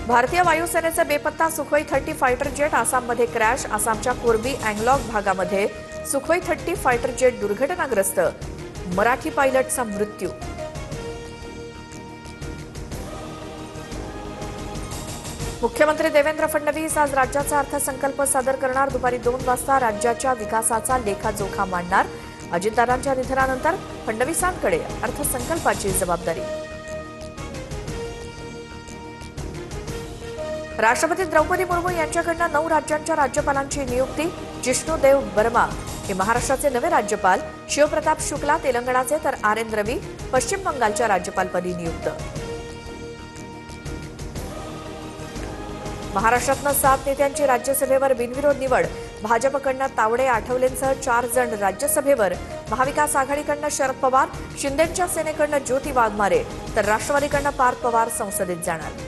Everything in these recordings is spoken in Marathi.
भारतीय वायुसेनेचे बेपत्ता सुखोई 30 फायटर जेट आसाममध्ये क्रॅश. आसामच्या कोर्बी अँगलॉग भागामध्ये सुखोई 30 फायटर जेट दुर्घटनाग्रस्त. मराठी पायलटचा मृत्यू. मुख्यमंत्री देवेंद्र फडणवीस आज राज्याचा अर्थसंकल्प सादर करणार. दुपारी 2 वाजता राज्याच्या विकासाचा लेखाजोखा मांडणार. अजितदादांच्या निधनानंतर फडणवीसांकडे अर्थसंकल्पाची जबाबदारी. राष्ट्रपती द्रौपदी मुर्मू यांच्याकडून 9 राज्यांच्या राज्यपालांची नियुक्ती. जिष्णुदेव वर्मा हे महाराष्ट्राचे नवे राज्यपाल. शिवप्रताप शुक्ला तेलंगणाचे तर RN रवी पश्चिम बंगालच्या राज्यपालपदी नियुक्त. महाराष्ट्रातनं 7 नेत्यांची राज्यसभेवर बिनविरोध निवड. भाजपकडनं तावडे आठवलेंसह 4 जण राज्यसभेवर. महाविकास आघाडीकडनं शरद पवार, शिंदेंच्या सेनेकडनं ज्योती वाघमारे तर राष्ट्रवादीकडनं पार्थ पवार संसदेत जाणार.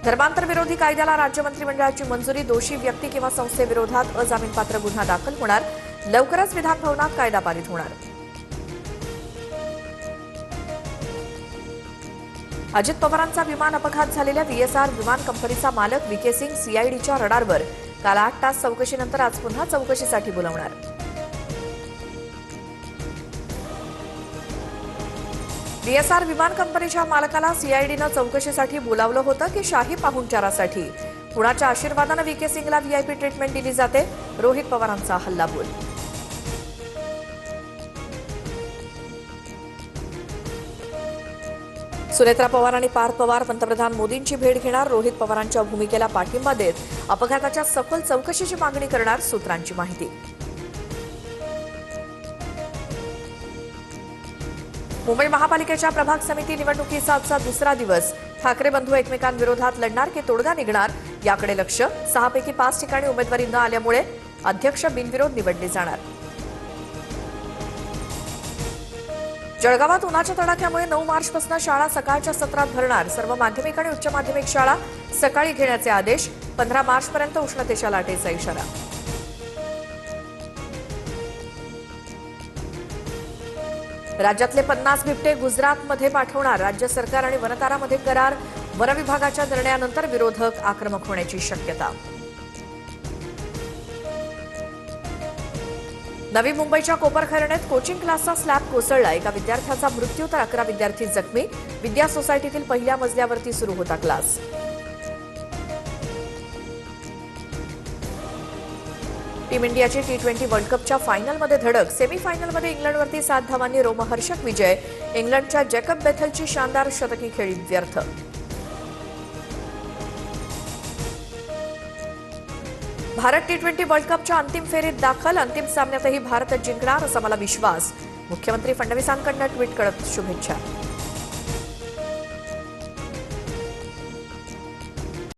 धर्मांतर विरोधी कायद्याला राज्य मंत्रिमंडळाची मंजुरी. दोषी व्यक्ती किंवा संस्थेविरोधात अजामीनपात्र गुन्हा दाखल होणार. लवकरच विधान भवनात कायदा पारित होणार. अजित पवारांचा विमान अपघात झालेल्या VSR विमान कंपनीचा मालक VK सिंग CIDच्या रडारवर. काल 8 तास चौकशीनंतर आज पुन्हा चौकशीसाठी बोलावणार. VSR विमान कंपनीच्या मालकाला CIDनं चौकशीसाठी बोलावलं होतं की शाही पाहुणचारासाठी? कुणाच्या आशीर्वादानं VK सिंगला VIP ट्रीटमेंट दिली जाते? रोहित पवारांचा हल्लाबोल. सुनेत्रा पवार आणि पार्थ पवार पंतप्रधान मोदींची भेट घेणार. रोहित पवारांच्या भूमिकेला पाठिंबा देत अपघाताच्या सखोल चौकशीची मागणी करणार. सूत्रांची माहिती. मुंबई महापालिकेच्या प्रभाग समिती निवडणुकीचा आजचा दुसरा दिवस. ठाकरे बंधू एकमेकांविरोधात लढणार की तोडगा निघणार याकडे लक्ष. 6 पैकी 5 ठिकाणी उमेदवारी न आल्यामुळे अध्यक्ष बिनविरोध निवडले जाणार. जळगावात उन्हाच्या तडाख्यामुळे 9 मार्चपासून शाळा सकाळच्या सत्रात भरणार. सर्व माध्यमिक आणि उच्च माध्यमिक शाळा सकाळी घेण्याचे आदेश. 15 मार्चपर्यंत उष्णतेच्या लाटेचा इशारा. राज्यातले 50 बिबटे गुजरातमध्ये पाठवणार. राज्य सरकार आणि वनतारामध्ये करार. वन विभागाच्या निर्णयानंतर विरोधक आक्रमक होण्याची शक्यता. नवी मुंबईच्या कोपरखैरण्यात कोचिंग क्लासचा स्लॅब कोसळला. एका विद्यार्थ्याचा मृत्यू तर 11 विद्यार्थी जखमी. विद्या सोसायटीतील पहिल्या मजल्यावरती सुरू होता क्लास. टीम इंडियाची T20 वर्ल्ड कपच्या फायनलमध्ये धडक. सेमीफायनलमध्ये इंग्लंडवरती 7 धावांनी रोमहर्षक विजय. इंग्लंडच्या जॅकब बेथलची शानदार शतकी खेळी व्यर्थ. भारत T20 वर्ल्ड कपच्या अंतिम फेरीत दाखल. अंतिम सामन्यातही भारतच जिंकणार असा मला विश्वास. मुख्यमंत्री फडणवीसांकडून ट्विट करत शुभेच्छा.